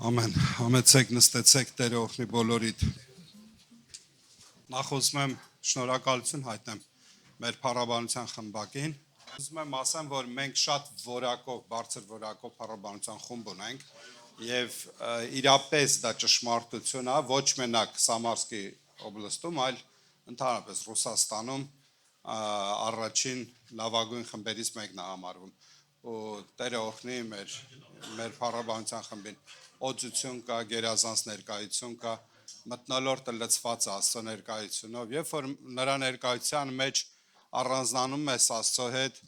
Ամեն, համեցեք նստեցեք Տերը օգնի բոլորիդ։ Նախ ուզում եմ շնորհակալություն հայտնեմ մեր փառաբանության խմբակին։ Ուզում եմ ասեմ, որ մենք շատ որակով, բարձր որակով փառաբանության խումբ ունենք եւ իրապես դա ճշմարտություն է, ոչ մենակ Սամարսկի օբլաստում, այլ ընդհանրապես Ռուսաստանում առաջին լավագույն խմբերից մեկն է համարվում։ Ու Տերը օգնի մեր փառաբանության խմբին օծություն կա, գերազանց ներկայություն կա, մթնոլորտը լցված Աստծո ներկայությունով, երբ որ նրա ներկայության մեջ առանձնանում ես Աստծո հետ,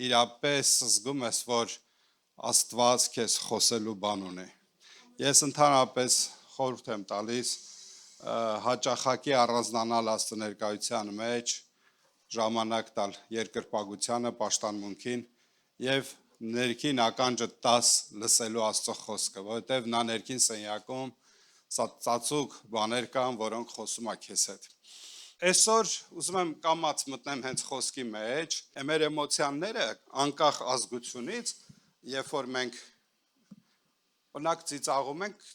իրապես զգում ես, որ Աստված քեզ խոսելու բան ունի։ Ես ընդհանրապես խորհուրդ եմ տալիս հաճախակի առանձնանալ Աստծո ներկայության մեջ, ժամանակ տալ երկրպագությանը, պաշտամունքին եւ ներքին ականջը տաս լսելու Աստծո խոսքը, որովհետև նա ներքին սենյակում ծածուկ բաներ կան, որոնք խոսում է քեզ հետ։ Այսօր ուզում եմ կամած մտնեմ հենց խոսքի մեջ, մեր էմոցիաները անկախ ազգությունից, երբ որ մենք օրինակ ծիծաղում ենք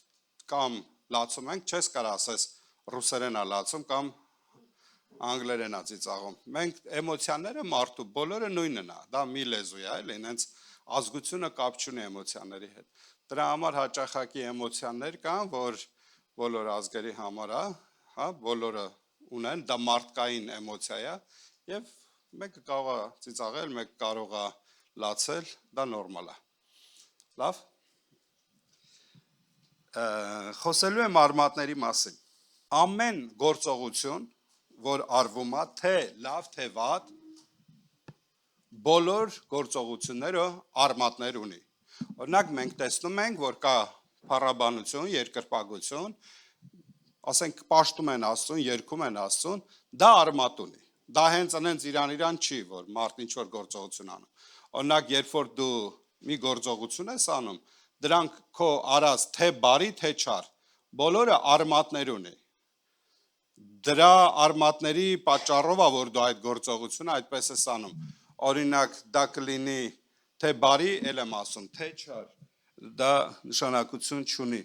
կամ լացում ենք, չես կարող ասես ռուսերեն է լացում կամ անգլերեն է ծիծաղում։ Մենք էմոցիաները մարդու բոլորը նույնն է, դա մի լեզու է, էլի, հենց ազգությունը կապ չունի էմոցիաների հետ։ Դրա համար հաճախակի էմոցիաներ կան, որ բոլոր ազգերի համար է, հա, բոլորը ունեն, դա մարդկային էմոցիա է, եւ մեկը կարող է ծիծաղել, մեկը կարող է լացել, դա նորմալ է։ Լավ։ Խոսելու եմ արմատների մասին։ Ամեն գործողություն, որ արվում է, թե լավ, թե վատ, բոլոր գործողությունները արմատներ ունի։ Օրինակ մենք տեսնում ենք, որ կա փառաբանություն, երկրպագություն, ասենք պաշտում են Աստծուն, երգում են Աստծուն, դա արմատ ունի։ Դա հենց իրան չի, որ մարդ ինչ որ գործողություն անում։ Օրինակ, երբ որ դու մի գործողություն ես անում, դրանք քո արած թե բարի, թե չար, բոլորը արմատներ ունի։ Դրա արմատների պատճառով է, որ դու այդ գործողությունը այդպես ես անում։ Օրինակ, դա կլինի թե բարի, ել եմ ասում, թե չար, դա նշանակություն չունի։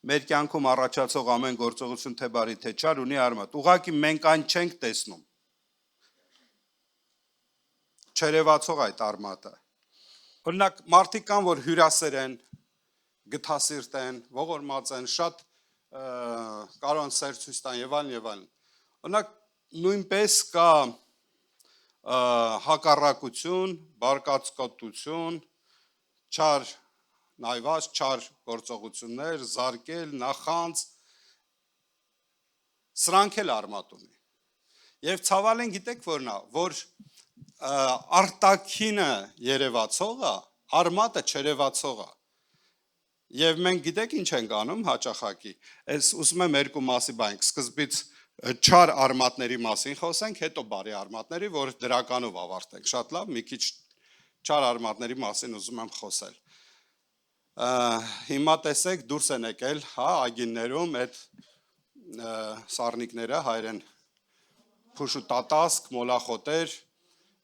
Մեր կյանքում առաջացող ամեն գործողություն թե բարի, թե չար ունի արմատ։ Ուղղակի մենք այն չենք տեսնում։ Չերևացող այդ արմատը։ Օրինակ, մարդիկ կան, որ հյուրասեր են, գթասիրտ են, ողորմած են, շատ կարող են սեր ցույց տան եւ այլն։ Օրինակ, նույնպես կա հակառակություն, բարկացկոտություն, չար նայված, չար գործողություններ, զարկել, նախանձ, սրանք էլ արմատ ունի։ Եվ ցավալեն գիտեք որն է, որ արտաքինը երևացողը, արմատը չերևացողը։ Եվ մենք գիտեք ինչ ենք անում հաճախակի։ Այս ուզում եմ երկու մասի բանք, սկզբից չար արմատների մասին խոսենք, հետո բարի արմատների, որ դրականով ավարտենք։ Շատ լավ, մի քիչ չար արմատների մասին ուզում եմ խոսել։ Հիմա տեսեք դուրս են եկել, հա, այգիներում այդ սառնիկները հայերեն փուշուտատասկ, մոլախոտեր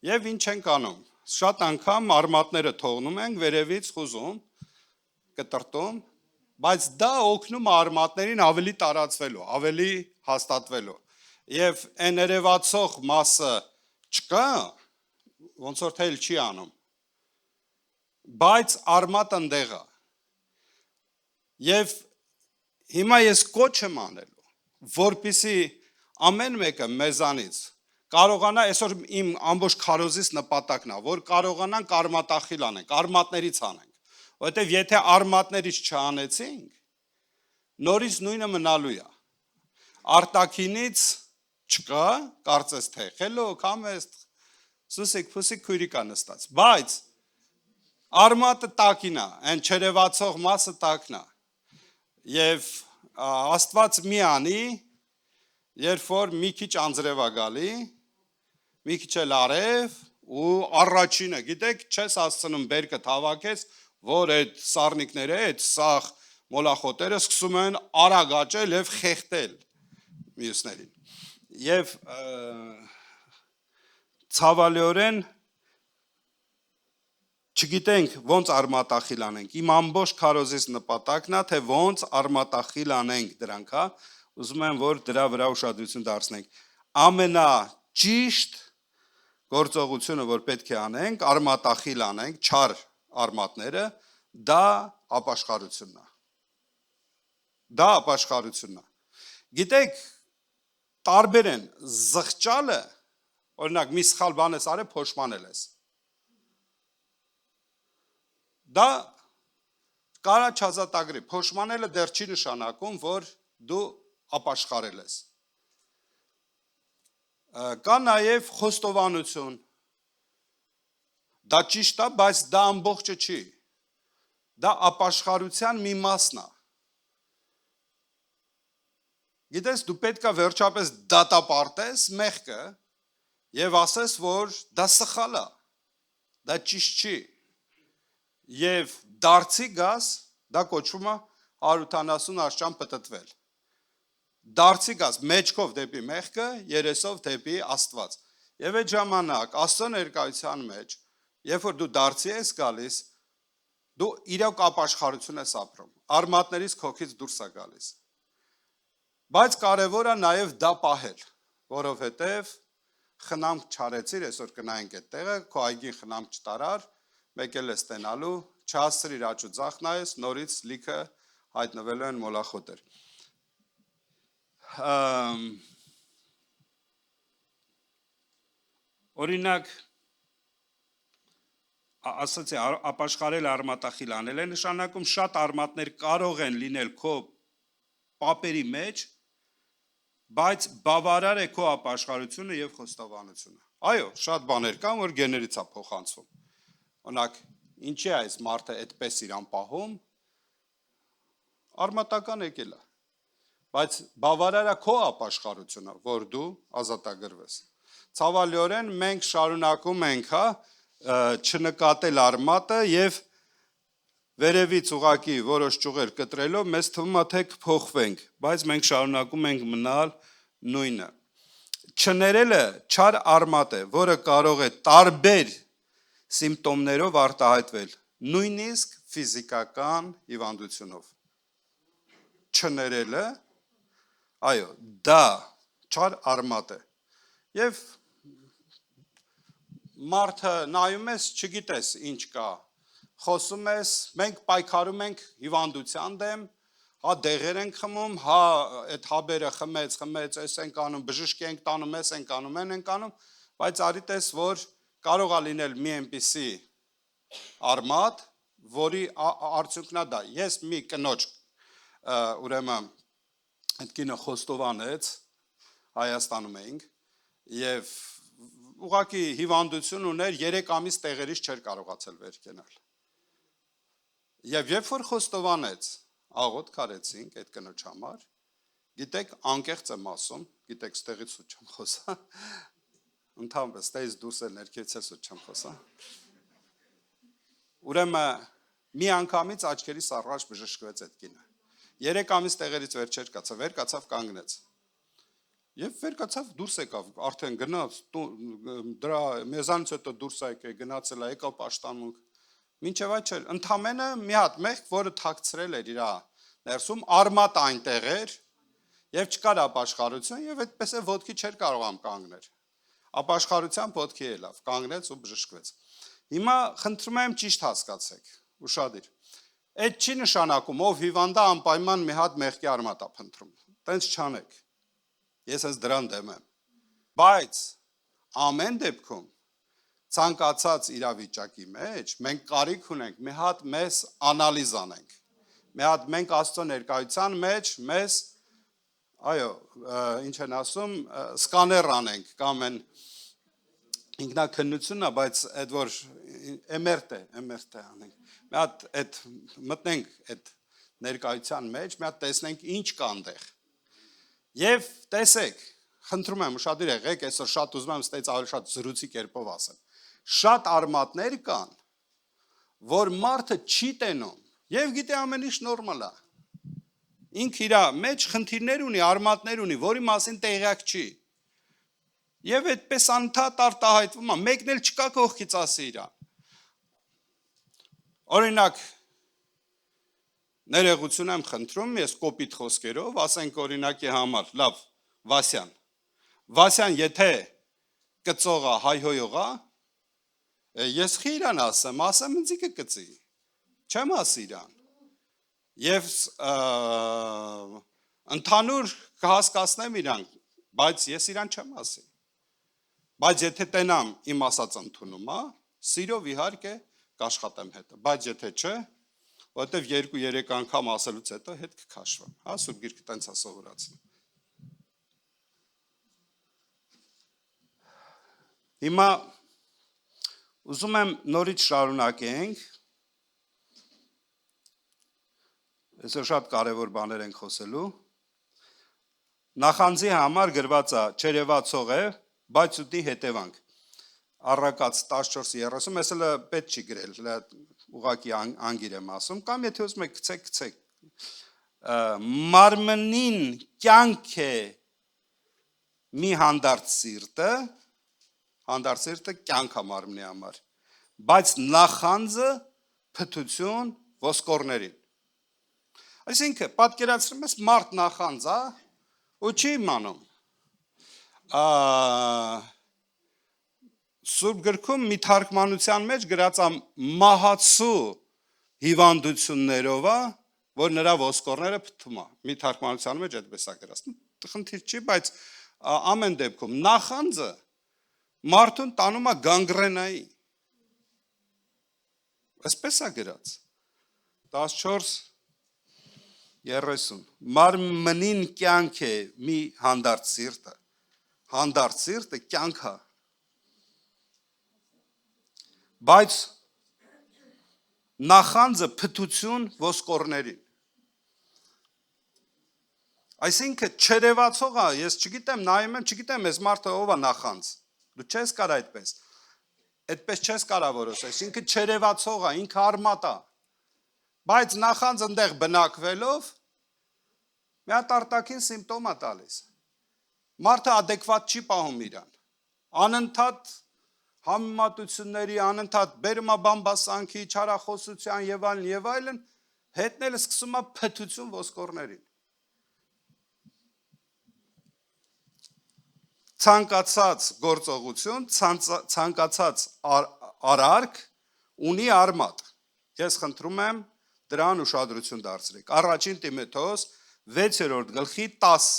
եւ ինչ ենք անում։ Շատ անգամ արմատները թողնում ենք վերևից խուզում, կտրտում, բայց դա օգնում է արմատներին ավելի տարածվելու, ավելի հաստատվելու։ Եվ այն երևացող մասը չկա, ոնց որ թել չի անում։ Բայց արմատը ընդեղ է։ Եվ հիմա ես կոչ եմ անելու, որպեսզի ամեն մեկը մեզանից կարողանա, այսօր իմ ամբողջ քարոզից նպատակն է, որ կարողանանք արմատախիլ անենք, արմատներից անենք։ Որովհետև եթե արմատներից չանեցինք, նորից նույնը մնալու է։ Արտաքինից չկա, կարծես թե խելոք, համեստ, սուսիկ, փուսիկ քույրիկ է նստած, բայց արմատը տակին է, այն չերևացող մասը տակն է։ Եվ Աստված մի անի, երբ որ մի քիչ անձրև է գալի, մի քիչ էլ արև ու առաջինը, գիտեք, չես հասցնում բերքը հավաքես, որ այդ սառնիկները, այդ սաղ մոլախոտերը սկսում են արագ աճել եւ խեղտել մյուսներին։ Եվ ցավալիորեն չգիտենք ոնց արմատախիլ անենք։ Իմ ամբողջ քարոզից նպատակն է, թե ոնց արմատախիլ անենք դրանք, հա։ Ուզում եմ, որ դրա վրա ուշադրություն դարձնենք։ Ամենաճիշտ գործողությունը, որ պետք է անենք, արմատախիլ անենք, չար արմատները, դա ապաշխարությունն է։ Դա ապաշխարությունն է։ Գիտեք, տարբեր են զղջալը, օրինակ մի սխալ բան ես արել, փոշմանել ես։ Դա կարա չազատագրի, փոշմանելը դեռ չի նշանակում, որ դու ապաշխարել ես։ Կա նաև խոստովանություն։ Դա ճիշտ է, բայց դա ամբողջը չի։ Դա ապաշխարության մի մասն է։ Գիտես, դու պետք է վերջապես դատապարտես մեղքը եւ ասես, որ դա սխալ է։ Դա ճիշտ չի։ Եվ դարձի գաս, դա կոչվում է 180 աշճան պտտվել։ Դարձի գաս մեջքով դեպի մեղքը, երեսով դեպի Աստված։ Եվ այդ ժամանակ Աստծո ներկայության մեջ, երբ որ դու դարձի ես գալիս, դու իրոք ապաշխարություն ես ապրում։ Արմատներից քոքից դուրս է գալիս։ Բայց կարևոր է նաև դա պահել, որովհետև խնամք չարեցիր, այսօր կնայենք այդ տեղը, քո այգին խնամք չտարար, մեկ էլ ես տենալու, չհասցրիր աճ ու ձախ նայես, նորից լիքը հայտնվելու են մոլախոտեր։ Օրինակ, ասացի, ապաշխարել արմատախիլ անել է նշանակում, շատ արմատներ կարող են լինել քո պապերի մեջ, բայց բավարար է քո ապաշխարությունը եւ խոստովանությունը։ Այո, շատ բաներ կան, որ գեներից է փոխանցվում։ Օրինակ, ինչի է այս մարդը այդպես իրան պահում, արմատական եկել է, բայց բավարար է քո ապաշխարությունը, որ դու ազատագրվես։ Ցավալիորեն մենք շարունակում ենք, հա, չնկատել արմատը եւ վերևից ուղակի որոշ ճյուղեր կտրելով մեզ թվում է թե կփոխվենք, բայց մենք շարունակում ենք մնալ նույնը։ Չներելը չար արմատ է, որը կարող է տարբեր սիմպտոմներով արտահայտվել, նույնիսկ ֆիզիկական հիվանդությունով։ Չներելը, այո, դա չար արմատ է։ Եվ մարդը նայում ես, չգիտես ինչ կա, խոսում ես, մենք պայքարում ենք հիվանդության դեմ, հա դեղեր ենք խմում, հա այդ հաբերը խմեց, այս ենք անում, բժշկի ենք տանում, այս ենք անում, են ենք անում, բայց արի տես, որ կարող է լինել մի այնպիսի արմատ, որի արդյունքն է դա։ Ես մի կնոջ, ուրեմն այդ կինը խոստովանեց, Հայաստանում էինք, եւ ուղղակի հիվանդություն ուներ, 3 ամիս տեղերից չէր կարողացել վեր կենալ։ Եվ երբ որ խոստովանեց, աղոտ կարեցինք այդ կնոջ համար, գիտեք, անկեղծ եմ ասում, գիտեք, ստեղից ու չեմ խոսա, ընդհանրապես ստեղից դուրս էլ ներքևից էլ ու չեմ խոսա։ Ուրեմն մի անգամից աչքերիս առաջ բժշկվեց այդ կինը։ 3 ամիս տեղերից վեր չէր կացավ, վեր կացավ կանգնեց։ Եվ վեր կացավ դուրս եկավ, արդեն գնաց, դրա մեզանից հետո դուրս եկել, գնացել է, եկավ պաշտամունք։ Մինչև այդ չէր, ընդամենը մի հատ մեղք, որը թաքցրել էր իր ներսում, արմատ այնտեղ էր, եւ չկար ապաշխարություն, եւ այդպես է ոտքի չէր կարողամ կանգնել։ Ապաշխարությամբ ոտքի ելավ, կանգնեց ու բժշկվեց։ Հիմա խնդրում եմ ճիշտ հասկացեք, ուշադիր։ Այդ չի նշանակում, ով հիվանդա անպայման մի հատ մեղքի արմատ է փնտրում։ Տենց չանեք։ Ես ես դրան դեմ եմ։ Բայց ամեն դեպքում ցանկացած իրավիճակի մեջ մենք կարիք ունենք մի հատ մեզ անալիզ անենք։ Մի հատ մենք Աստծո ներկայության մեջ մեզ, այո, ինչ են ասում, սկաներ անենք կամ են ինքնակնությունն է, բայց այդ որ MRT անենք։ Մի հատ այդ մտնենք այդ ներկայության մեջ, մի հատ տեսնենք ինչ կա այնտեղ։ Եվ տեսեք, խնդրում եմ ուշադիր եղեք, այսօր շատ ուզում եմ ստից ավելի շատ զրույցի կերպով ասեմ։ Շատ արմատներ կան, որ մարդը չի տենում եւ գիտե ամեն ինչ նորմալ է։ Ինքը իր մեջ խնդիրներ ունի, արմատներ ունի, որի մասին տեղյակ չի։ Եվ այդպես անդադ արտահայտվում է, մեկն էլ չկա կողքից ասի իրան։ Օրինակ ներողություն եմ խնդրում, ես կոպիտ խոսքերով, ասենք օրինակի համար, լավ, Վասյան, եթե կծողա, հայհոյողա, ես խի իրան ասեմ ինձի կկծի, չեմ ասի իրան, և ընդհանուր կհասկասնեմ իրան, բայց ես իրան չեմ ասի, բայց եթե տենամ իմ ասած ընդունում, սիրով իհարկե կաշխատեմ հետը, բայց եթե չէ, որտև 2-3 անգամ ասելուց հետո հետ կքաշվեմ, Սուրբ Գիրքը տենց է սովորացնում։ Հիմա ուզում եմ նորից շարունակենք, այսօր շատ կարևոր բաներ ենք խոսելու, նախանձի համար գրված է չերևացող է, բայց ուտի հետևանք, առակաց 14:30, ես էլ պետք չի գրել, ուղղակի անգիր եմ ասում, կամ եթե ուզում եք գցեք, մարմնին կյանք է մի հանդարտ սիրտը կյանք է մարմնի համար, բայց նախանձը փթություն ոսկորներին։ Այսինքն, պատկերացրում ես մարդ նախանձ, ու չի իմանում։ Սուրբ գրքում մի թարգմանության մեջ գրած մահացու հիվանդություններով, որ նրա ոսկորները փթում է։ Մի թարգմանության մեջ այդպես է գրած։ Խնդիր չի, բայց ամեն դեպքում նախանձը մարդուն տանում է գանգրենայի։ Այսպես է գրած։ 14:30 մարմնին կյանք է մի հանդարտ սիրտը կյանք է, բայց նախանձը փթություն ոսկորներին։ Այսինքն չերևացողը, ես չգիտեմ, նայում եմ, չգիտեմ, ես մարդը ով է նախանձ, դու չես կար այդպես չես կարա որոշել, ինքը չերևացողը, ինքը արմատ է, բայց նախանձ ընդեղ բնակվելով, մի հատ արտաքին սիմպտոմ է տալիս, մարդը ադեկվատ չի պահում իրան, անընդհատ համեմատությունների, անընդհատ բերում է բամբասանքի, չարախոսության եւ այլն, հետնել սկսում է փթություն ոսկորներին։ Ցանկացած գործողություն, ցանկացած արարք ունի արմատ։ Ես խնդրում եմ դրան ուշադրություն դարձրեք։ Առաջին Տիմոթեոս 6:10,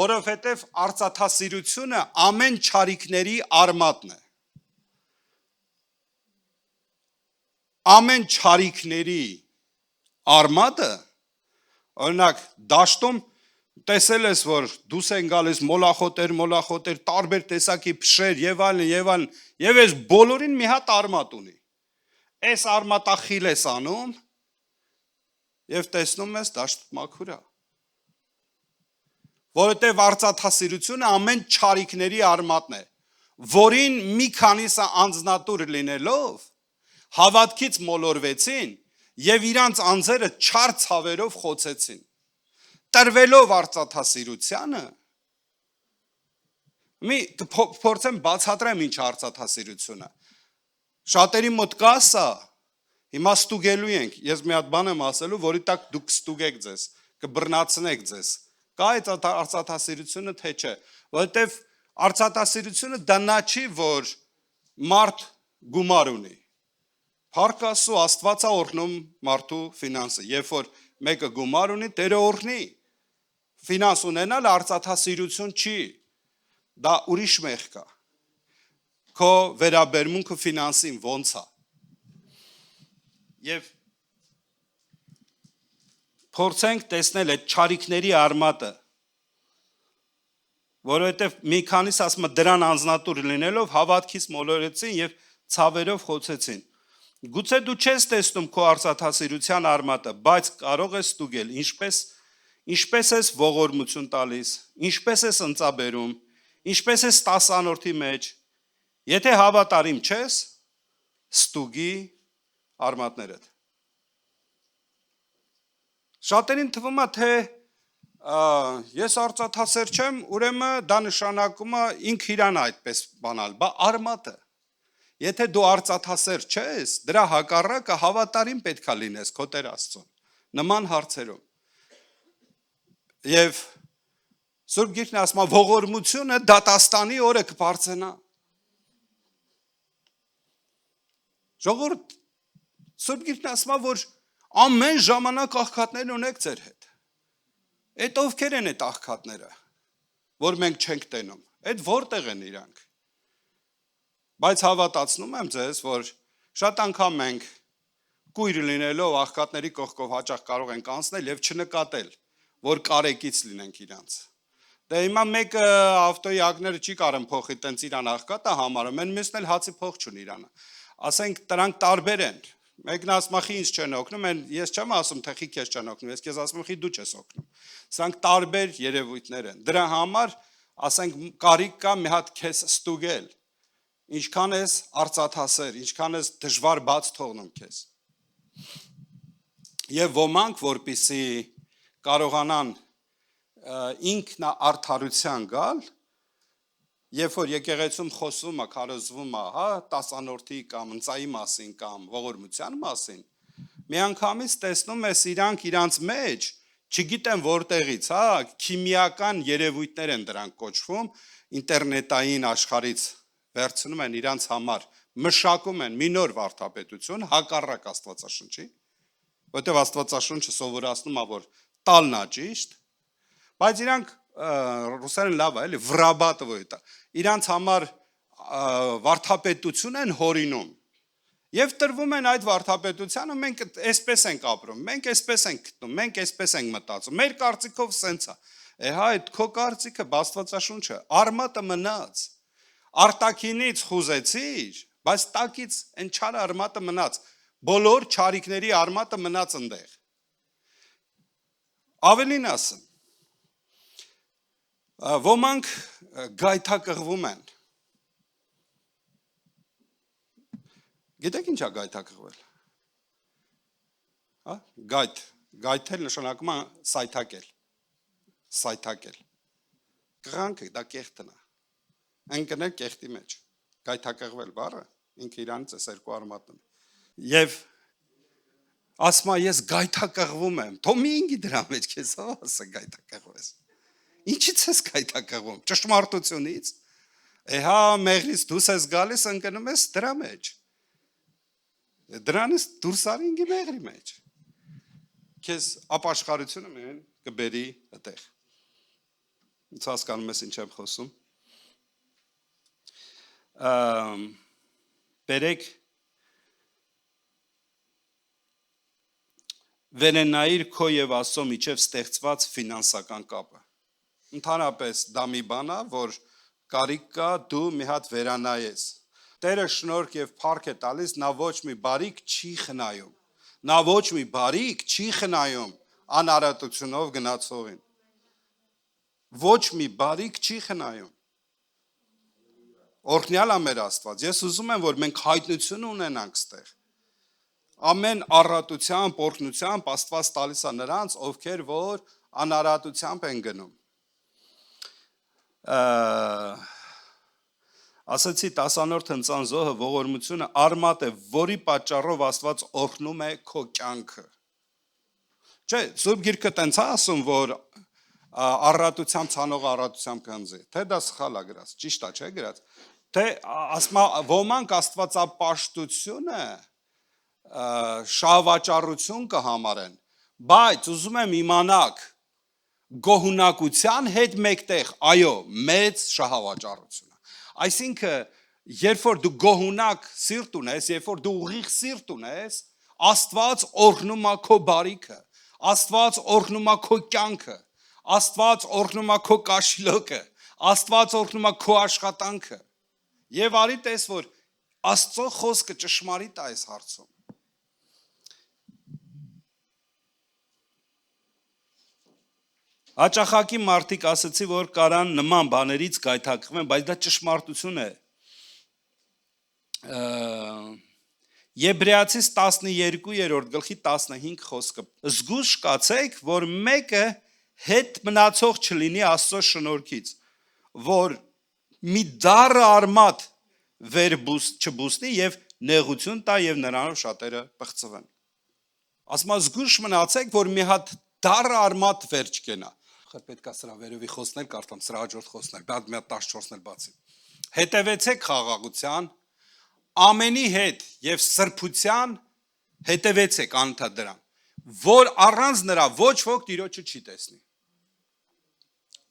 որովհետև արծաթասիրությունը ամեն չարիքների արմատն է։ Ամեն չարիքների արմատը, օրինակ դաշտում տեսել ես, որ դուս են գալիս մոլախոտեր, տարբեր տեսակի փշեր եւ այլն, եւ այս բոլորին մի հատ արմատ ունի։ Այս արմատախիլ ես անում եւ տեսնում ես դաշտ մաքուր է։ Որովհետեւ արծաթասիրությունը ամեն չարիքների արմատն է, որին մի քանիսը անձնատուր լինելով հավատքից մոլորվեցին եւ իրանց անձերը չար ցավերով խոցեցին։ Տրվելով արծաթասիրությանը, մի փորձեմ բացատրեմ ինչ արծաթասիրությունը։ Շատերի մոտ կա սա, հիմա ստուգելու ենք, ես մի հատ բան եմ ասելու, որի տակ դուք ստուգեք ձեզ, կբռնացնեք ձեզ։ Կա այդ արծաթասիրությունը թե չէ, որովհետև արծաթասիրությունը դա նա չի, որ մարդ գումար ունի։ Փառք Աստծո, Աստված է օրհնում մարդու ֆինանսը, երբ որ մեկը գումար ունի, Տերը օրհնի։ Ֆինանս ունենալ արծաթասիրություն չի, դա ուրիշ մեղք է։ Քո վերաբերմունքը ֆինանսին ոնց է։ Եվ փորձենք տեսնել այդ չարիքների արմատը, որովհետև մի քանիս ասում է դրան անձնատուր լինելով հավատքից մոլորեցին եւ ցավերով խոցեցին։ Գուցե դու չես տեսնում քո արծաթասիրության արմատը, բայց կարող ես ստուգել, ինչպես ես ողորմություն տալիս, ինչպես ես ընծաբերում, ինչպես ես 10-անորդի մեջ, եթե հավատարիմ չես, ստուգի արմատներդ։ Շատերին թվում է, թե ես արծաթասեր չեմ, ուրեմն դա նշանակում է ինքը իրան այդպես բանալ, բա արմատը։ Եթե դու արծաթասեր չես, դրա հակառակը հավատարիմ պետքա լինես քո Տեր Աստծուն։ Նման հարցերում։ Եվ Սուրբ Գիրքն ասում է ողորմությունը դատաստանի օրը կբարձրանա։ Ժողովուրդ Սուրբ Գիրքն ասում է որ ամեն ժամանակ աղքատներ ունեք ձեր հետ։ Այդ ովքեր են այդ աղքատները, որ մենք չենք տենում։ Այդ որտեղ են իրանք։ Բայց հավատացնում եմ ձեզ, որ շատ անգամ մենք կույր լինելով աղքատների կողքով հաճախ կարող ենք անցնել եւ չնկատել, որ կարեկից լինենք իրանց։ Դե հիմա մեկը ավտոյի ակները չի կարում փոխի, տենց իրան աղքատ է համարում, են մյուսն էլ հացի փող չունի իրանը։ Ասենք դրանք տարբեր են։ Մեկն ասում է՝ «Խի ինձ չեն օգնում», ես չեմ ասում, թե խի քեզ չեն օգնում, ես քեզ ասում եմ՝ «Խի դու չես օգնում»։ Սրանք տարբեր երևույթներ են։ Դրա համար, ասենք, կարիք կա մի հատ քեզ ստուգել։ Ինչքան ես արծաթասեր, ինչքան ես դժվար բաց թողնում քեզ։ Եվ ոմանք, որպեսզի կարողանան ինքնաարդարության գալ, երբ որ եկեղեցում խոսվում է, քարոզվում է, հա, տասանորդի կամ ընծայի մասին կամ ողորմության մասին, միանգամից տեսնում ես իրանք իրանց մեջ, չգիտեմ որտեղից, հա, քիմիական երևույթներ են դրանք կոչվում, ինտերնետային աշխարհից վերցնում են իրանց համար, մշակում են մի նոր վարդապետություն, հակառակ Աստվածաշնչի, որտեղ Աստվածաշունչը սովորացնում է, որ տալն է ճիշտ, բայց իրանք ռուսերեն լավ է, էլի վրաբատվոյտա, իրանց համար վարդապետություն են հորինում, եւ տրվում են այդ վարդապետությանը, մենք այսպես ենք ապրում, մենք այսպես ենք գտնում, մենք այսպես ենք մտածում, մեր կարծիքով սենց է, հա, այդ քո կարծիքը Աստվածաշունչը, արմատը մնաց, արտաքինից խուզեցիր, բայց տակից այն չար արմատը մնաց, բոլոր չարիքների արմատը մնաց ընդեղ։ Ավելին ասեմ, ոմանք գայթակղվում են։ Գիտեք ինչ է գայթակղվել։ Հա, գայթել նշանակում է սայթակել։ Սայթակել։ Կղանքը դա կեղտն է։ Ընկնել կեղտի մեջ, գայթակղվել բառը, ինքը իրանից է երկու արմատն է։ Եվ ասում է ես գայթակղվում եմ, թո մի ինգի դրա մեջ քեզ ասա գայթակղվես։ Ինչից ես գայթակղվում, ճշմարտությունից։ Հա մեղրից դուրս ես գալիս, ընկնում ես դրա մեջ։ Դրանից դուրս արի ինգի մեղրի մեջ։ Քեզ ապաշխարությունը մեն կբերի այդտեղ։ Ինչ հասկանում ես ինչ եմ խոսում։ Բերեք վերենայիր քո եւ Աստծո միջև ստեղծված ֆինանսական կապը։ Ընդհանրապես դա մի բան է, որ կարիք կա դու մի հատ վերանայես։ Տերը շնորհք եւ փառք է տալիս, նա ոչ մի բարիք չի խնայում։ Նա ոչ մի բարիք չի խնայում անարատությունով գնացողին։ Ոչ մի բարիք չի խնայում։ Օրհնյալ է մեր Աստված։ Ես ուզում եմ, որ մենք հայտնություն ունենանք ստեղ։ Ամեն առատությամբ, օրհնությամբ Աստված տալիս է նրանց, ովքեր որ անարատությամբ են գնում։ Ասացի տասանորդ հնծան զոհը ողորմությունը արմատ է, որի պատճառով Աստված օրհնում է քո կյանքը։ Չէ, Սուրբ Գիրքը տենց է ասում, որ առատությամբ ցանող առատությամբ կհնձի, թե դա սխալ է գրած, ճիշտ է, չէ՞ գրած, թե ասում ոմանք աստվածապաշտությունը շահավաճառություն կհամարեն, բայց ուզում եմ իմանաք գոհունակության հետ մեկտեղ, այո, մեծ շահավաճառություն է։ Այսինքն, երբ որ դու գոհունակ սիրտ ունես, երբ որ դու ուղիղ սիրտ ունես, Աստված օրհնում է քո բարիքը, Աստված օրհնում է քո կյանքը, Աստված օրհնում է քո կաշիլոկը, Աստված օրհնում է քո աշխատանքը։ Եվ արի տես, որ Աստծո խոսքը ճշմարիտ է այս հարցում։ Հաճախակի մարդիկ ասացի, որ կարան նման բաներից գայթակղվեն, բայց դա ճշմարտություն է։ Եբրայեցիս 12-րդ գլխի 15 խոսքը։ Զգուշ կացեք, որ մեկը հետ մնացող չլինի Աստծո շնորհքից, որ մի դառը արմատ վեր չբուսնի եւ նեղություն տա եւ նրանով շատերը բղծվեն։ Ասма զգուշ մնացեք, որ մի հատ դառը արմատ վեր չկենա։ Խր պետքա սրա վերևի խոսնել, կարծեմ սրա հաջորդ խոսնել, դա մի հատ 14-ն էլ բացի։ Հետևեցեք խաղաղության, ամենի հետ եւ սրբության հետևեցեք անընդհատ դրան, որ առանց նրա ոչ ոք Տիրոջը չի տեսնի։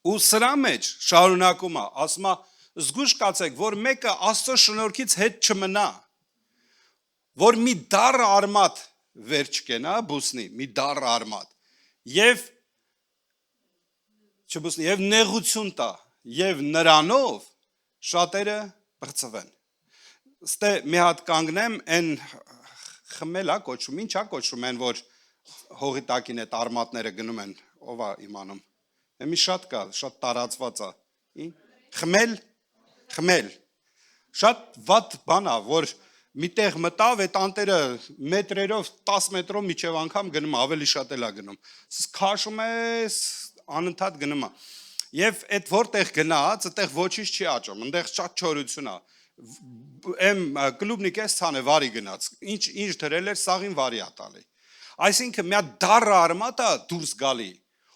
Ու սրա մեջ շարունակում է, ասում է զգուշ կացեք, որ մեկը Աստծո շնորհքից հետ չմնա, որ մի դառը արմատ վեր չկենա, բուսնի, մի դառը արմատ, եւ չբուսնի, եւ նեղություն տա, եւ նրանով շատերը բրծվեն։ Ստե մի հատ կանգնեմ, այն խմելա կոչում, ինչա կոչում են, որ հողի տակին այդ արմատները գնում են, ով է իմանում։ Մի շատ կա, շատ տարածված է։ Խմել։ Շատ վատ բան է, որ միտեղ մտավ, այդ անտերը մետրերով, 10 մետրով միջև անգամ գնում, ավելի շատ էլ է գնում։ Քաշում ես, անընդհատ գնում է։ Եվ այդ որտեղ գնաց, այդտեղ ոչինչ չի աճում, այնտեղ շատ չորություն է։ Եմ կլուբնիկ էս ցանը վարի գնաց։ Ինչ դրել էր, սաղին վարի է տալի։ Այսինքն մի հատ դառը արմատ է դուրս գալի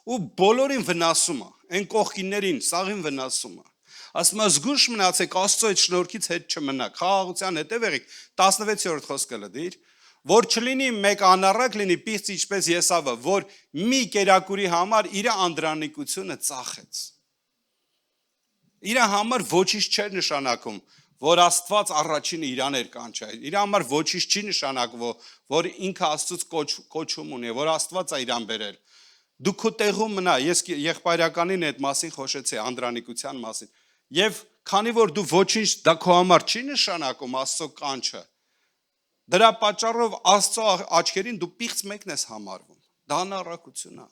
ու բոլորին վնասում է, այն կողքիններին, սաղին վնասում է։ Ասում է զգուշ մնացեք Աստծո այդ շնորհքից հետ չմնաք, խաղաղության հետ եղեք, 16-րդ խոսքը լդիր, որ չլինի մեկ անառակ լինի պիղծ ինչպես Եսավը, որ մի կերակուրի համար իր անդրանիկությունը ծախեց։ Իր համար ոչինչ չէր նշանակում, որ Աստված առաջինը իրան էր կանչել, իր համար ոչինչ չի նշանակվում, որ ինքը Աստծուց կոչում ունի, որ Աստված է իրան բերել։ Դու քո տեղում մնա, ես եղբայրականին այդ մասին խոսեցի, անդրանիկության մասին, եւ քանի որ դու ոչինչ դա քո համար չի նշանակում Աստծո կանչը, դրա պատճառով Աստծո աչքերին դու պիղծ մեկն ես համարվում, դա անառակություն է։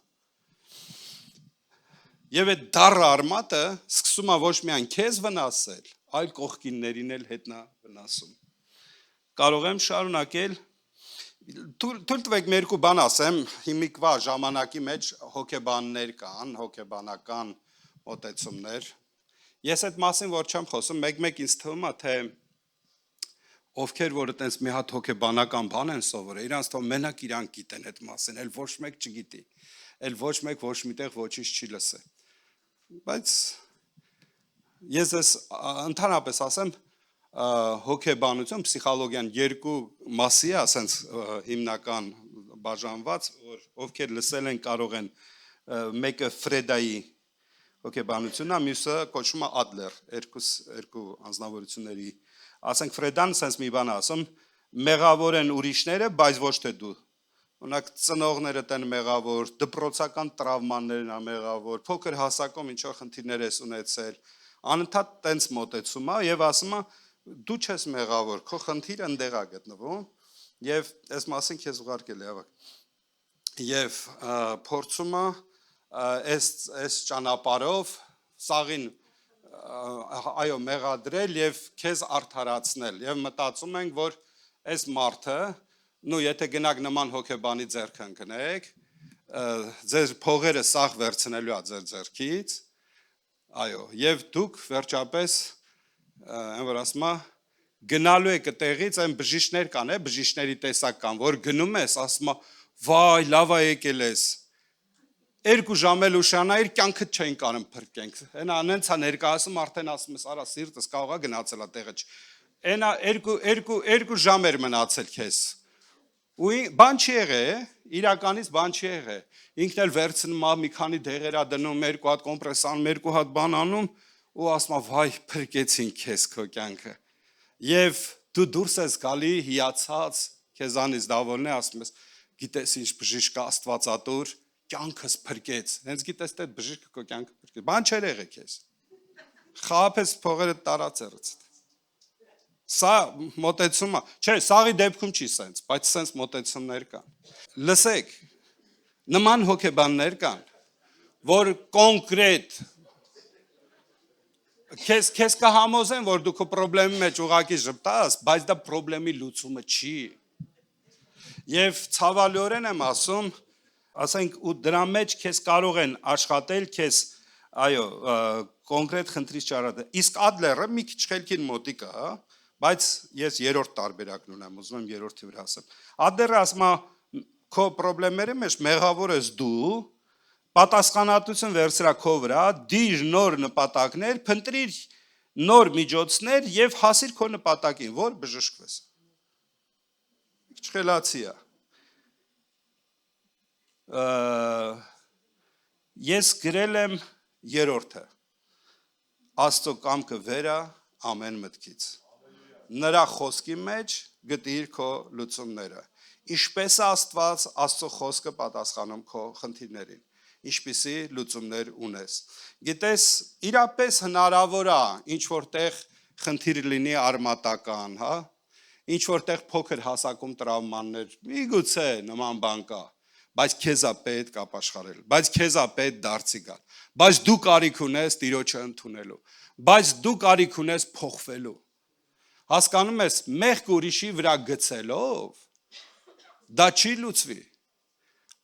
Եվ այդ դառը արմատը սկսում է ոչ միայն քեզ վնասել, այլ կողքիններին էլ հետնա վնասում։ Կարող եմ շարունակել, թույլ տվեք մի երկու բան ասեմ, հիմիկվա ժամանակի մեջ հոգեբաններ կան, հոգեբանական մոտեցումներ։ Ես այդ մասին որ չեմ խոսում, մեկ ինձ թվում է, թե ովքեր որ այտենց մի հատ հոգեբանական բան են սովորել, իրանց թվում մենակ իրանք գիտեն այդ մասին, էլ ոչ մեկ չգիտի, էլ ոչ մեկ ոչ միտեղ ոչինչ չի լսել։ Բայց ես ընդհանրապես ասեմ, հոգեբանություն, պսիխոլոգիան երկու մասի է, ասենց հիմնական բաժանված, որ ովքեր լսել են կարող են, մեկը Ֆրեդայի հոգեբանությունն է, մյուսը կոչվում է Ադլեր, երկու անձնավորությունների, ասենք Ֆրեդան sense մի բան ասում, մեղավոր են ուրիշները, բայց ոչ թե դու։ Օրինակ ծնողները տեն մեղավոր, դպրոցական տրավմաներն է մեղավոր, փոքր հասակում ինչ որ խնդիրներ ես ունեցել, անընդհատ տենց մոտեցում է եւ ասում է դու չես մեղավոր, քո խնդիրը ընդեղ է գտնվում եւ այս մասին քեզ ուղարկել է ավակ։ Եվ փորձում է այս ճանապարհով սաղին այո մեղադրել եւ քեզ արդարացնել եւ մտածում ենք որ այս մարդը եթե գնաք նման հոգեբանի ձեռքը ընկնեք ձեր փողերը սաղ վերցնելու է ձեր ձեռքից այո եւ դուք վերջապես այն որ ասում է գնալու եք այդտեղից այն բժիշկներ կան բժիշկների տեսակ կան որ գնում ես ասում է վայ լավ է եկել ես 2 ժամ էլ ուշանայր կյանքդ չէին կարում փրկենք այնա անենց է ներկայացում արդեն ասում ես արա սիրտս կարող է գնացել է տեղը այնա 2 ժամ էր մնացել քեզ ու բան չի եղել իրականից բան չի եղել ինքն էլ վերցնում է մի քանի դեղեր է դնում 2 հատ կոմպրես անում 2 հատ բան անում ու ասում է վայ փրկեցին քեզ քո կյանքը եւ դու դուրս ես գալի հիացած քեզանից դավորն է ասում ես գիտես ինչ բժիշկ աստվածատուր կյանքս փրկեց հենց գիտես թե բժիշկը քո կյանքը փրկեց բան չէր եղել քեզ խափես փողերը տարածերից սա մոտեցումը չէ սաղի դեպքում չի սենց բայց սենց մոտեցումներ կան լսեք նման հոգեբաններ կան որ կոնկրետ քեզ կհամոզեն որ դու քո խնդրի մեջ ուղակի ժպտաս բայց դա խնդրի լուծումը չի եւ ցավալիորեն եմ ասում ասենք ու դրա մեջ քեզ կարող են աշխատել քեզ այո կոնկրետ խնդրից ճարատել իսկ Ադլերը մի քիչ խելքին մոտիկ է Բայց ես երրորդ տարբերակն ունեմ, ուզում եմ երրորդի վրա ասեմ։ Ադերը ասում է քո խնդիրների մեջ մեղավոր ես դու, պատասխանատվություն վերցրա քո վրա, դիր նոր նպատակներ, փնտրիր նոր միջոցներ եւ հասիր քո նպատակին, որ բժշկվես։ Իշխելացի է։ Ես գրել եմ երրորդը։ Աստծո կամքը վերա ամեն մտքից։ Նրա խոսքի մեջ գտիր քո լուծումները։ Ինչպես է Աստված Աստծո խոսքը պատասխանում քո խնդիրներին։ Ինչպիսի լուծումներ ունես։ Գիտես, իրապես հնարավոր է ինչ որտեղ խնդիր լինի արմատական, հա։ Ինչ որտեղ փոքր հասակում տրավմաններ, միգուցե նման բան կա, բայց քեզ է պետք ապաշխարել, բայց քեզ է պետք դարձի գալ, բայց դու կարիք ունես Տիրոջը ընդունելու, բայց դու կարիք ունես փոխվելու։ Հասկանում ես, մեղք ուրիշի վրա գցելով դա չի լուծվի։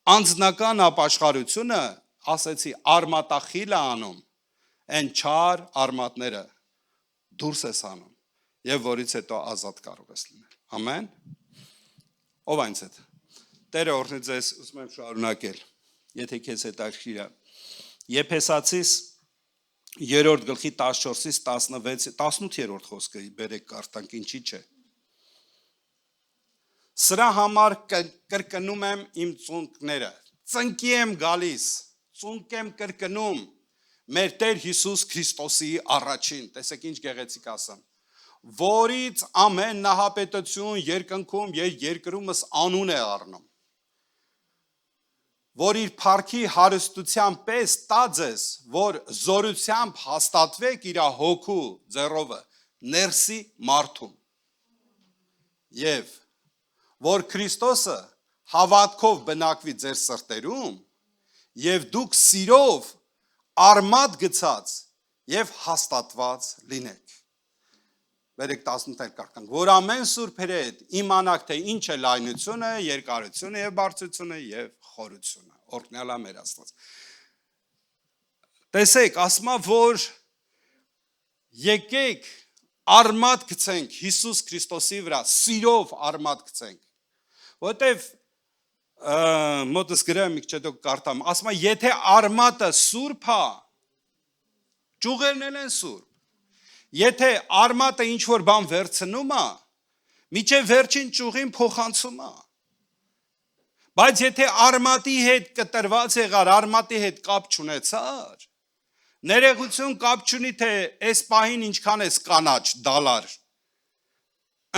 Անձնական ապաշխարությունը, ասեցի, արմատախիլ է անում, այն չար արմատները դուրս ես անում, եւ որից հետո ազատ կարող ես լինել։ Ամեն։ Ով այնց հետ։ Տերը օրհնի ձեզ, ուզում եմ շարունակել, եթե քեզ հետաքրքիր է։ Եփեսացիս 3-րդ գլխի 14-ից 16, 18-րդ խոսքը բերեք կարդանք, ինչի՞ չէ։ Սրա համար կրկնում եմ իմ ծունկները, ծնկի եմ գալիս, ծունկ եմ կրկնում մեր Տեր Հիսուս Քրիստոսի առաջին, տեսեք ինչ գեղեցիկ ասեմ, որից ամեն նահապետություն երկնքում եւ երկրումս անուն է առնում, որ իր փառքի հարստության պես տա ձեզ, որ զորությամբ հաստատվեք իր հոգու ձեռովը ներսի մարդում, եւ որ Քրիստոսը հավատքով բնակվի ձեր սրտերում եւ դուք սիրով արմատ գցած եւ հաստատված լինեք։ Բերեք 18-ը կարդանք, որ ամեն սուրբերի հետ իմանաք թե ինչ է լայնությունը, երկարությունը եւ բարձրությունը եւ խորությունը։ Օրհնյալ է մեր Աստված։ Տեսեք, ասма որ եկեք արմատ գցենք Հիսուս Քրիստոսի վրա, սիրով արմատ գցենք։ Որտեվ մոտս գրեմ մի քիչ հետո կարդամ, ասում է եթե արմատը սուրբ է, ճյուղերն են սուրբ։ Եթե արմատը ինչ որ բան վերցնում է, միջև վերջին ճյուղին փոխանցում է։ Բայց եթե արմատի հետ կտրված եղար, արմատի հետ կապ չունեցար, ներեգություն կապ չունի թե այս պահին ինչքան ես կանաչ դալար։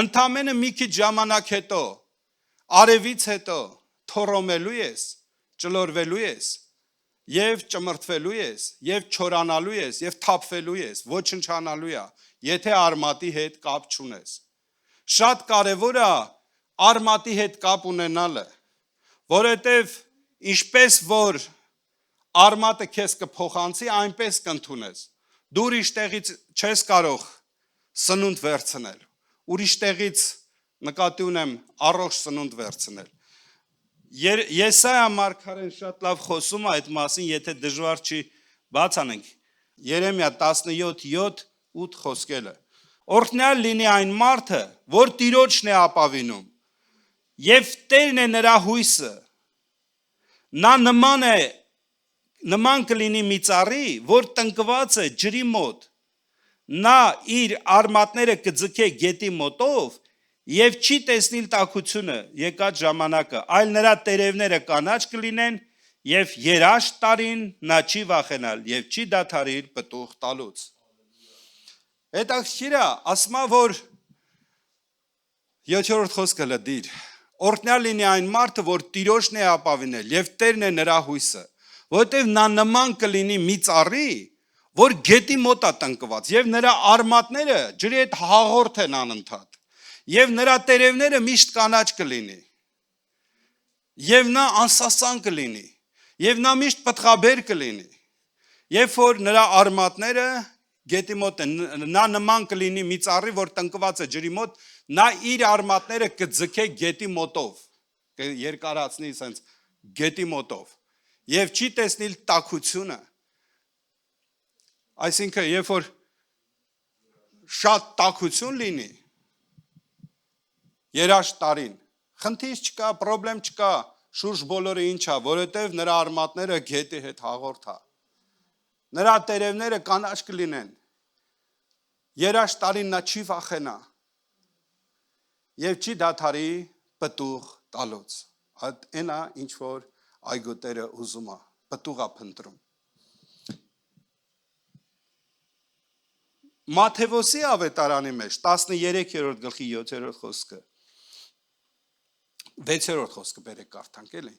Ընդամենը մի քիչ ժամանակ հետո, արևից հետո թորոմելու ես, ճլորվելու ես, եւ ճմրթվելու ես, եւ չորանալու ես, եւ թափվելու ես, ոչնչանալու է, եթե արմատի հետ կապ չունես։ Շատ կարևոր է արմատի հետ կապ ունենալը, որովհետեւ ինչպես որ արմատը քեզ կփոխանցի, այնպես կընդունես։ Դու ուրիշ տեղից չես կարող սնունդ վերցնել, ուրիշ տեղից նկատի ունեմ առողջ սնունդ վերցնել։ Եսայա մարգարեն շատ լավ խոսում է այդ մասին, եթե դժվար չի բաց անենք։ Երեմիա 17:7-8 խոսքերը։ Օրհնյալ լինի այն մարդը, որ Տիրոջն է ապավինում, եւ Տերն է նրա հույսը։ Նա նման կլինի մի ծառի, որ տնկված է ջրի մոտ։ Նա իր արմատները կձգե գետի մոտով եւ չի տեսնիլ տաքությունը եկած ժամանակը, այլ նրա տերևները կանաչ կլինեն եւ երաշտ տարին նա չի վախենալ եւ չի դադարիր պտուղ տալուց։ Հետաքրքիր է, ասма որ 7-րդ խոսքը լդիր։ Օրհնյալ լինի այն մարդը, որ Տիրոջն է ապավինել եւ Տերն է նրա հույսը, որովհետեւ նա նման կլինի մի ծառի, որ գետի մոտ է տնկված եւ նրա արմատները ջրի հետ հաղորդ են անընդհատ։ Եվ նրա տերևները միշտ կանաչ կլինի, և նա անսասան կլինի, և նա միշտ պտղաբեր կլինի, երբ որ նրա արմատները գետի մոտ են, նա նման կլինի մի ծառի, որ տնկված է ջրի մոտ, նա իր արմատները կձգե գետի մոտով, երկարացնի սենց գետի մոտով, և չի տեսնիլ տաքությունը, այսինքն, երբ որ շատ տաքություն լինի, երաշտարին։ Խնդիր չկա, պրոբլեմ չկա, շուրջ բոլորը ինչա, որովհետև նրա արմատները գետի հետ հաղորդ է։ Նրա տերևները կանաչ կլինեն։ Երաշտարին նա չի վախենա։ Եվ չի դադարի պտուղ տալուց։ Այդ այնա ինչ որ այգոտերը ուզում է, պտուղ է փնտրում։ Մատթեոսի ավետարանի մեջ 13-րդ գլխի 7-րդ խոսքը 6-րդ խոսքը բերեք կարդանք էլի։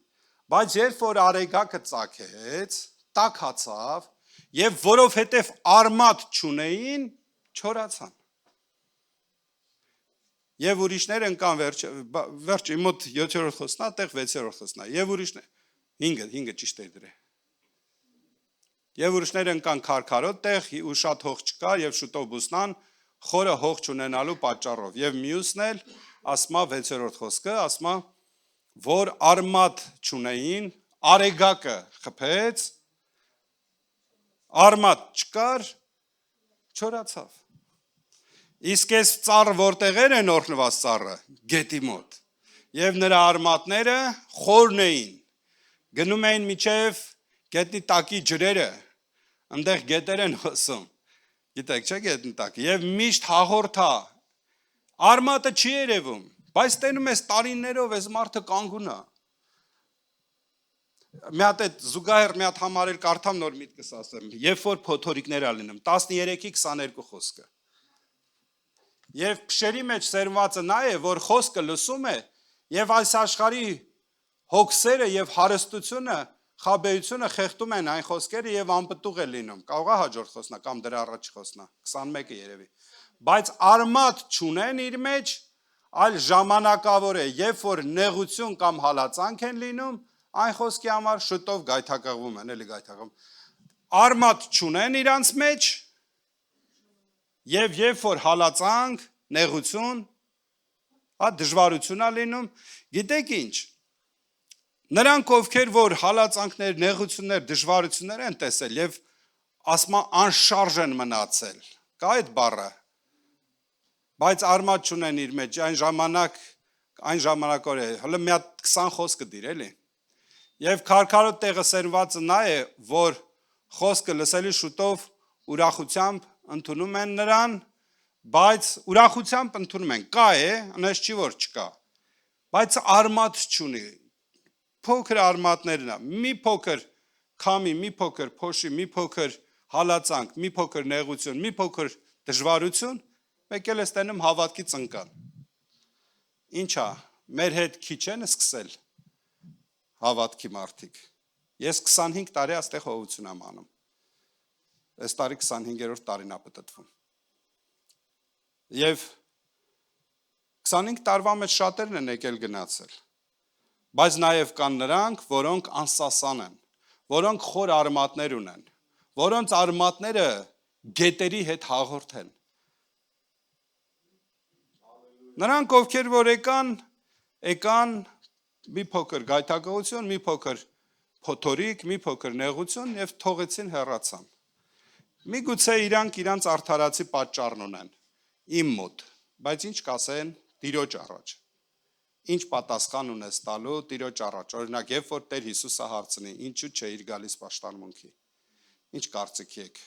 Բայց երբ որ արեգակը ծագեց, տաքացավ, եւ որովհետեւ արմատ չունեին, չորացան։ Եվ ուրիշներ ընկան վերջ իմ մոտ 7-րդ խոսքն է, տեղ 6-րդ խոսքն է։ Եվ ուրիշներ 5 ճիշտ է դրե։ Եվ ուրիշներ ընկան քարքարոտ տեղ ու շատ հող չկար եւ շուտով բուսնան խորը հող չունենալու պատճառով։ Եվ մյուսն էլ ասма 6-րդ խոսքը, ասма որ արմատ չունեին, արեգակը խփեց, արմատ չկար, չորացավ։ Իսկ այս ծառը որտեղեր են օրհնված ծառը, գետի մոտ։ Եվ նրա արմատները խորն էին։ Գնում էին միջև գետնի տակի ջրերը, այնտեղ գետեր են հոսում։ Գիտեք, չէ՞ գետնի տակը։ Եվ միշտ հաղորդա։ Արմատը չի երևում, բայց տենում ես տարիներով այս մարդը կանգուն է։ Մի հատ այդ զուգահեռ մի հատ համարել կարդամ նոր միտքս ասեմ, երբ որ փոթորիկներ ա լինում 13-22 խոսքը։ Եվ փշերի մեջ սերմվածը նա է, որ խոսքը լսում է, եւ այս աշխարհի հոգսերը եւ հարստությունը, խաբեությունը խեղդում են այն խոսքերը եւ անպտուղ է լինում։ Կարող է հաջորդ խոսնա կամ դրա առաջ խոսնա, 21-ը երևի։ Բայց արմատ չունեն իր մեջ, այլ ժամանակավոր է, երբ որ նեղություն կամ հալածանք են լինում, այն խոսքի համար շուտով գայթակղվում են, էլի գայթակղվում։ Արմատ չունեն իրանց մեջ, եւ երբ որ հալածանք, նեղություն, դժվարություն է լինում, գիտեք ինչ։ Նրանք ովքեր որ հալածանքներ, նեղություններ, դժվարություններ են տեսել եւ ասма անշարժ են մնացել։ Կա այդ բառը։ Բայց արմատ չունեն իր մեջ, այն ժամանակոր է, հələ մի հատ 20 խոսքը դիր էլի։ Եվ քարքարոտ տեղը սերմվածը նա է, որ խոսքը լսելի շուտով ուրախությամբ ընդունում են նրան, բայց ուրախությամբ ընդունում են, կա է, այնպես չի որ չկա, բայց արմատ չունի, փոքր արմատներն է, մի փոքր քամի, մի փոքր փոշի, մի փոքր հալածանք, մի փոքր նեղություն, մի փոքր դժվարություն, մեկ էլ է ստենում հավատքի ծնկան։ Ինչա, մեր հետ քիչ են սկսել հավատքի մարդիկ։ Ես 25 տարի աստեղ հովություն եմ անում։ Այս տարի 25-րդ տարին է պտտվում։ Եվ 25 տարվա մեջ շատերն են եկել գնացել։ Բայց նաև կան նրանք, որոնք անսասան են, որոնք խոր արմատներ ունեն, որոնց արմատները գետերի հետ հաղորդ են։ Նրանք ովքեր որ եկան մի փոքր գայթակղություն, մի փոքր փոթորիկ, մի փոքր նեղություն եւ թողեցին հեռացան։ Միգուցե իրանց արդարացի պատճառն ունեն իմ մոտ, բայց ինչ կասեն Տիրոջ առաջ։ Ինչ պատասխան ունես տալու Տիրոջ առաջ։ Օրինակ, երբ որ Տեր Հիսուսը հարցնի, ինչու՞ չէ իր գալիս պաշտամունքի։ Ինչ կարծիք եք։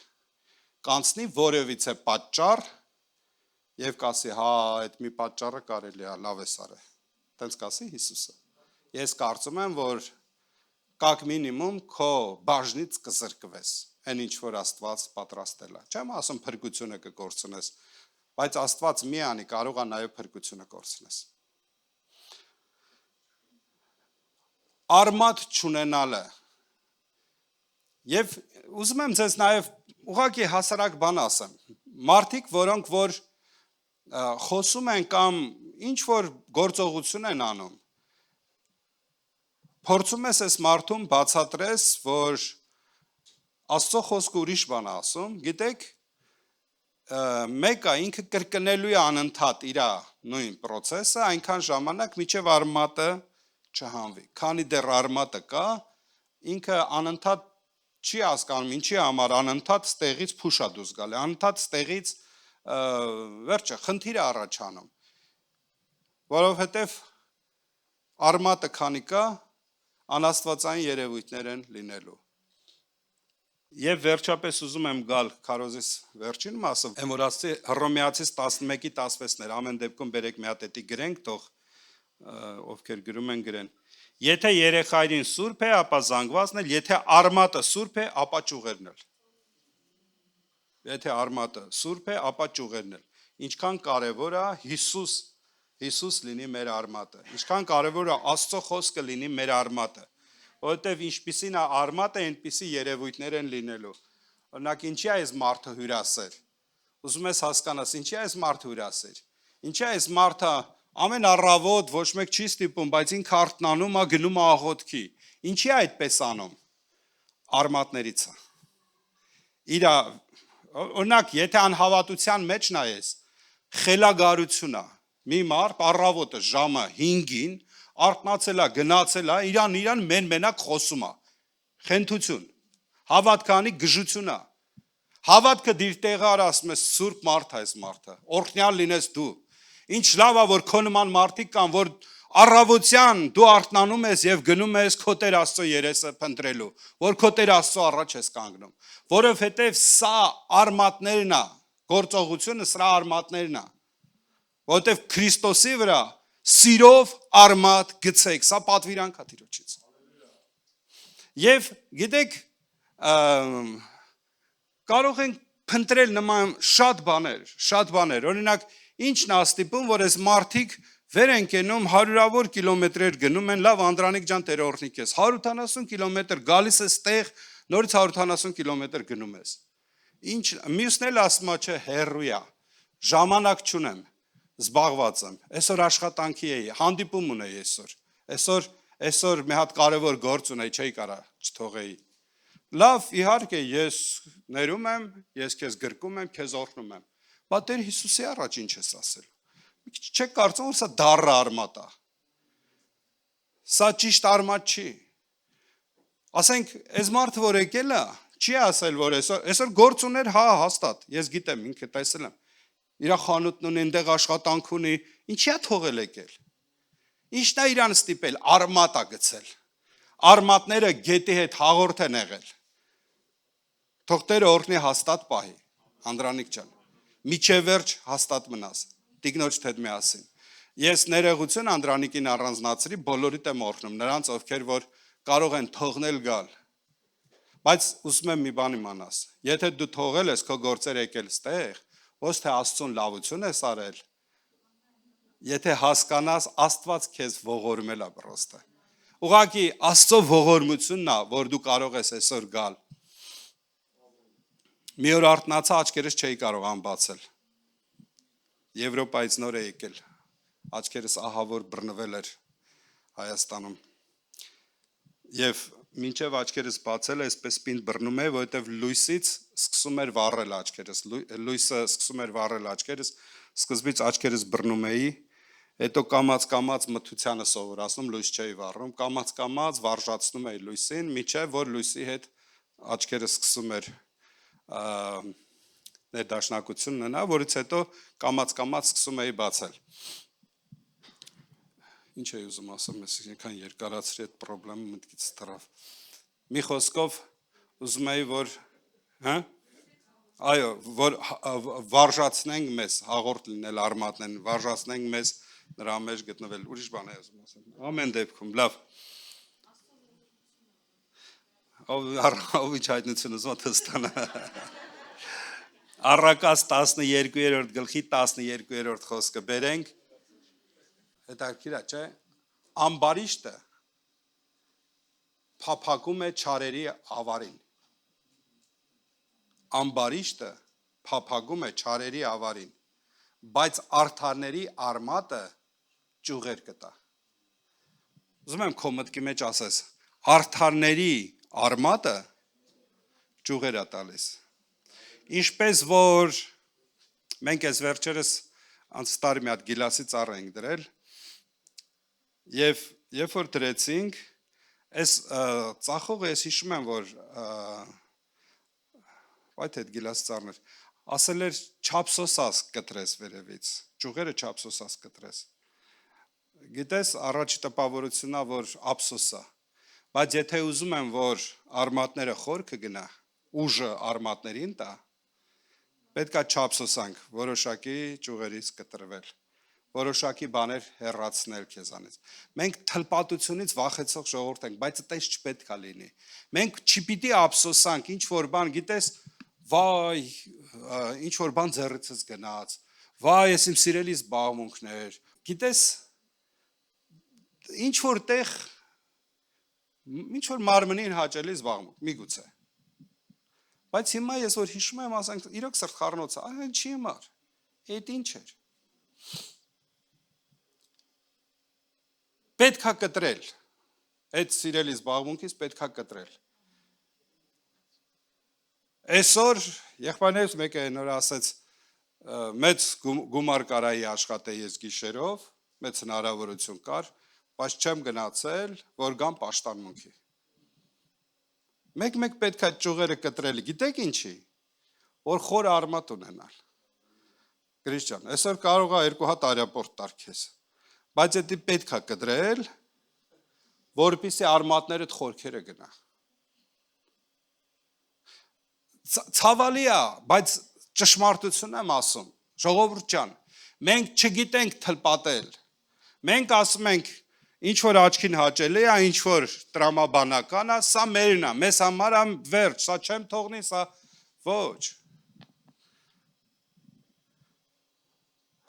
Կանցնի որևիցե պատճառ եւ կասի, հա, այդ մի պատճառը կարելի է, լավ է սարը։ Տենց կասի Հիսուսը։ Ես կարծում եմ, որ կակ մինիմում քո բաժնից կզրկվես, այն ինչ որ Աստված պատրաստել է։ Չեմ ասում փրկությունը կկորցնես, բայց Աստված մի անի կարող է նաև փրկությունը կորցնես։ Արմատ չունենալը։ Եվ ուզում եմ ձեզ նաև ուղղակի հասարակ բան ասեմ։ Մարդիկ, որոնք որ խոսում են կամ ինչ որ գործողություն են անում, փորձում ես այս մարդուն բացատրես, որ Աստծո խոսքը ուրիշ բան է ասում, գիտեք, մեկը ինքը կրկնելու է անընդհատ իր նույն process-ը, այնքան ժամանակ մինչև արմատը չհանվի։ Քանի դեռ արմատը կա, ինքը անընդհատ չի հասկանում, ինչի համար անընդհատ ստեղից փուշ է դուրս գալի, անընդհատ ստեղից վերջը խնդիր է առաջանում։ որովհետև արմատը քանի կա, անաստվածային երևույթներ են լինելու։ Եվ վերջապես ուզում եմ գալ քարոզիս վերջին մասը, Էմորացի Հռոմեացիս 11:16-ներ, ամեն դեպքում բերեք մի հատ էտի գրենք, թող ովքեր գրում են գրեն։ Եթե երեխայրին սուրբ է, ապա զանգվածն էլ, եթե արմատը սուրբ է, ապա ճյուղերն էլ։ Եթե արմատը սուրբ է, ապա ճյուղերն էլ։ Ինչքան կարևոր է Հիսուս լինի մեր արմատը։ Ինչքան կարևոր է Աստծո խոսքը լինի մեր արմատը։ Որովհետև ինչպիսին է արմատը, այնպիսի երևույթներ են լինելու։ Օրինակ, ինչի է այս մարդը հյուրասեր։ Ուզում ես հասկանաս, ինչի է այս մարդը հյուրասեր։ Ինչի է այս մարդը ամեն առավոտ ոչ մեկ չի ստիպում, բայց ինքը արթնանում է, գնում է աղոթքի։ Ինչի է այդպես անում։ Արմատներից է։ Իր օրինակ, եթե անհավատության մեջ նայես, խելագարություն է։ Մի մարդ առավոտը ժամը 5-ին արթնացել է, գնացել է, իրան մենակ խոսում է։ Խենթություն։ Հավատքանի գժություն է։ Հավատքը դիր տեղը արա, ասում ես սուրբ մարդ է այս մարդը։ Օրհնյալ լինես դու։ Ինչ լավ է, որ քո նման մարդիկ կան, որ առավոտյան դու արթնանում ես եւ գնում ես քո Տեր Աստծո երեսը փնտրելու, որ քո Տեր Աստծո առաջ ես կանգնում, որովհետեւ սա արմատներն է, գործողությունը սրա արմատներն է, որովհետեւ Քրիստոսի վրա սիրով արմատ գցեք, սա պատվիրանք է Տիրոջից։ Եվ գիտեք, կարող ենք փնտրել նման շատ բաներ, օրինակ, ինչն է ստիպում, որ այս մարդիկ վեր են կենում հարյուրավոր կիլոմետրեր գնում են, լավ Անդրանիկ ջան Տեր օրհնի քեզ, 170 կիլոմետր գալիս ես տեղ, նորից 170 կիլոմետր գնում ես։ Ինչ, մյուսն էլ ասում է, չէ, հեռու է, ժամանակ չունեմ, զբաղված եմ, այսօր աշխատանքի էի, հանդիպում ունեի այսօր մի հատ կարևոր գործ ունեի, չէի կարա չթողեի։ Լավ, իհարկե, ես ներում եմ, ես քեզ գրկում եմ, քեզ օրհնում եմ։ Բա Տեր Հիսուսի առաջ ինչ ես ասել։ Չեք կարծում, որ սա դառը արմատ է։ Սա ճիշտ արմատ չի։ Ասենք, այս մարդը, որ եկել է, չի ասել, որ այսօր գործ ուներ, հա, հաստատ, ես գիտեմ, ինքը տեսել եմ։ Իր խանութն ունի, այնտեղ աշխատանք ունի, ինչի է թողել եկել։ Ինչն է իրան ստիպել, արմատ է գցել։ Արմատները գետի հետ հաղորդ են եղել։ Թող Տերը օրհնի հաստատ պահի, Անդրանիկ ջան։ Միջև վերջ հաստատ մնաս, տիկնոջ հետ միասին։ Ես ներողություն Անդրանիկին առանձնացրի, բոլորիդ եմ օրհնում, նրանց ովքեր որ կարող են թողնել գալ։ Բայց ուզում եմ մի բան իմանաս, եթե դու թողել ես քո գործերը եկել ստեղ, ոչ թե Աստծուն լավություն ես արել, եթե հասկանաս Աստված քեզ ողորմել է պրոստը։ Ուղղակի Աստծո ողորմությունն է, որ դու կարող ես այսօր գալ։ Մի օր արթնացա, աչքերս չէի կարող անբացել։ Եվրոպայից նոր է եկել, աչքերս ահավոր բռնվել էր Հայաստանում։ Եվ մինչև աչքերս բացել է, այսպես պինդ բռնում է, որովհետև լույսից սկսում էր վառել աչքերս, լույսը սկսում էր վառել աչքերս, սկզբից աչքերս բռնում էի, հետո կամած մթությանը սովորացնում, լույս չէի վառում, կամած վարժացնում էի լույսին, մինչև որ լույսի հետ աչքերս սկսում էր ներդաշնակություն ունենա, որից հետո կամած սկսում էի բացել։ Ինչ էի ուզում ասեմ, ես այնքան երկարացրի այդ խնդրումը մտքից թռավ։ Մի խոսքով ուզում էի, որ այո, որ վարժացնենք մեզ, հաղորդ լինել արմատն, վարժացնենք մեզ նրա մեջ գտնվել։ Ուրիշ բան է ուզում ասեմ։ Ամեն դեպքում, լավ։ Ով ինչ հայտնություն ուզում թստանա։ Առակաց 12-րդ գլխի 12-րդ խոսքը բերենք։ Հետաքրքիր է, չէ՞։ Ամբարիշտը փափագում է չարերի ավարին։ Ամբարիշտը փափագում է չարերի ավարին, բայց արդարների արմատը ճյուղեր կտա։ Ուզում եմ քո մտքի մեջ ասես, արդարների արմատը ճյուղեր է տալիս։ Ինչպես որ մենք այս վերջերս անցած մի հատ գիլասի ծառ ենք դրել, եւ երբ որ դրեցինք, այս ծախողը ես հիշում եմ, որ այդ գիլասի ծառն էր, ասել էր չափսոսաս կտրես վերևից, ճյուղերը չափսոսաս կտրես։ Գիտես, առաջի տպավորությունն է, որ ափսոս է։ Բայց եթե ուզում եմ, որ արմատները խորքը գնա, ուժը արմատներին տա, պետք է չափսոսանք, որոշակի ճյուղերից կտրվել, որոշակի բաներ հեռացնել քեզանից։ Մենք թլպատությունից վախեցող ժողովուրդ ենք, բայց այդպես չպետք է լինի։ Մենք չպիտի ափսոսանք, ինչ որ բան, գիտես, վայ, ինչ որ բան ձեռիցս գնաց, վայ, ես իմ սիրելի զբաղմունքներ, գիտես, ինչ որ մարմնին հաճելի զբաղմունք, միգուցե։ Բայց հիմա ես որ հիշում եմ, ասենք, իրոք սրտխառնոց, այն չի հիմար, այդ ինչ էր։ Պետք է կտրել, այդ սիրելի զբաղմունքից պետք է կտրել։ Այսօր եղբայրներս մեկը նոր ասեց, մեծ գումար կարայի աշխատեի ես գիշերով, մեծ հնարավորություն կար, բայց չեմ գնացել, որ գամ պաշտամունքի։ Մեկ պետք է ճյուղերը կտրել, գիտեք ինչի, որ խոր արմատ ունենալ։ Գրիշ ջան, այսօր կարող է 2 հատ արյապորտ տար քեզ, բայց դա պետք է կտրել, որպեսզի արմատներդ խորքերը գնա։ Ցավալի է, բայց ճշմարտություն եմ ասում, ժողովուրդ ջան, մենք չգիտենք թլպատել, մենք ասում ենք, ինչ որ աչքին հաճելի է, ինչ որ տրամաբանական է, սա մերն է, մեզ համար է վերջ, սա չեմ թողնի, սա ոչ։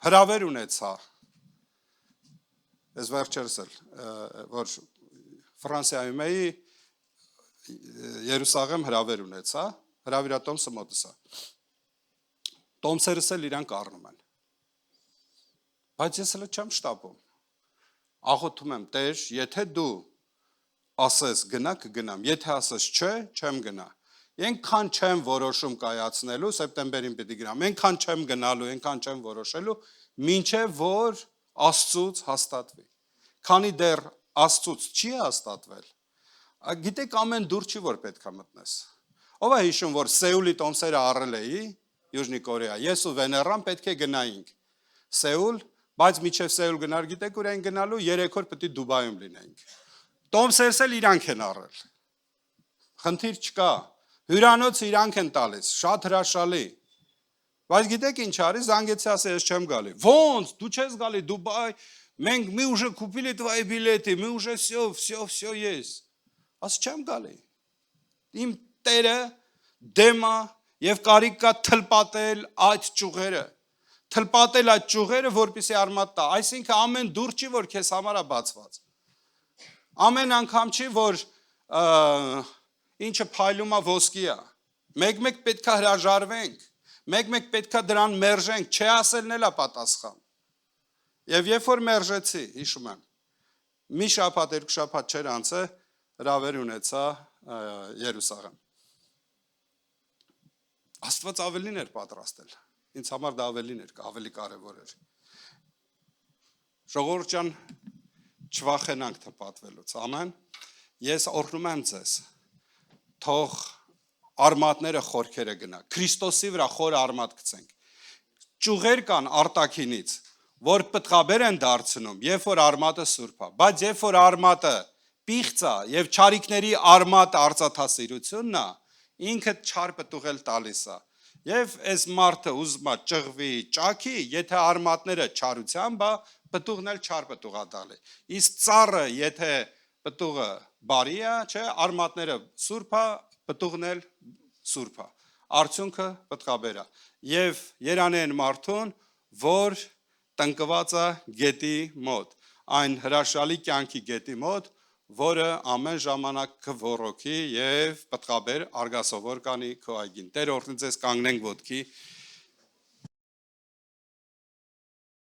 Հրավեր ունեցա, ես վերջերս էլ, որ Ֆրանսիայում էի, Երուսաղեմ հրավեր ունեցա, հրավիրատոմսը մոտս է, տոմսերս էլ իրանք առնում են, բայց ես էլ չեմ շտապում, աղոթում եմ, Տեր, եթե դու ասես գնա, կգնամ, եթե ասես չէ, չեմ գնա, ենքան չեմ որոշում կայացնելու, սեպտեմբերին պիտի գնամ, ենքան չեմ գնալու, ենքան չեմ որոշելու, մինչև որ Աստծուց հաստատվի, քանի դեռ Աստծուց չի հաստատվել, գիտեք ամեն դուր չի, որ պետք է մտնես, ով է հիշում, որ Սեուլի տոմսերը առել էի, Յուժնի Կորեա, ես ու Վեներան պետք է գնայինք, Սեուլ, բայց միջև Սեուլ գնար, գիտեք ուր են գնալու, 3 օր պետք է Դուբայում լինենք, տոմսերս էլ իրանք են առել, խնդիր չկա, հյուրանոցը իրանք են տալիս, շատ հրաշալի, բայց գիտեք ինչ արի, զանգեցի ասի, ես չեմ գալի, ոնց, դու չես գալի Դուբայ, մենք մի ուժը կուպիլի твои билеты, մի ուժը всё есть, ասի չեմ գալի, իմ Տերը դեմա եւ կարիք կա թլպատել այդ ճյուղերը, թլպատել այդ ճյուղերը, որպեսզի արմատ տա, այսինքն ամեն դուր չի, որ քեզ համար է բացված, ամեն անգամ չի, որ ինչը փայլում է ոսկի է, մեկ պետք է հրաժարվենք, մեկ պետք է դրան մերժենք, չի ասելն էլ է պատասխան, եւ երբ որ մերժեցի, հիշում եմ, մի շաբաթ, 2 շաբաթ չեր անց է, հրավեր ունեցա Երուսաղեմ, Աստված ավելին էր պատրաստել, ինձ համար դա ավելի կարևոր էր, ժողովուրդ ջան, չվախենանք թլպատվելուց, ամեն, ես օրհնում եմ ձեզ, թող արմատները խորքերը գնա, Քրիստոսի վրա խոր արմատ գցենք, ճյուղեր կան արտաքինից, որ պտղաբեր են դարձնում, երբ որ արմատը սուրբ է, բայց երբ որ արմատը պիղծ է եւ չարիքների արմատը արծաթասիրությունն է, ինքը չար պտուղ էլ տալիս է, եւ այս մարդը ուզում է ճղվի, ճաքի, եթե արմատները չարությամբ է, պտուղն էլ չար պտուղ է տալի, իսկ ծառը, եթե պտուղը բարի է, չէ, արմատները սուրբ է, պտուղն էլ սուրբ է, արդյունքը պտղաբեր է, եւ երանի են մարդուն, որ տնկված է գետի մոտ, այն հրաշալի կյանքի գետի մոտ, որը ամեն ժամանակ կոռոքի եւ պտղաբեր արգասովոր կանի քո այգին։ Տեր օրհնի ձեզ, կանգնենք ոտքի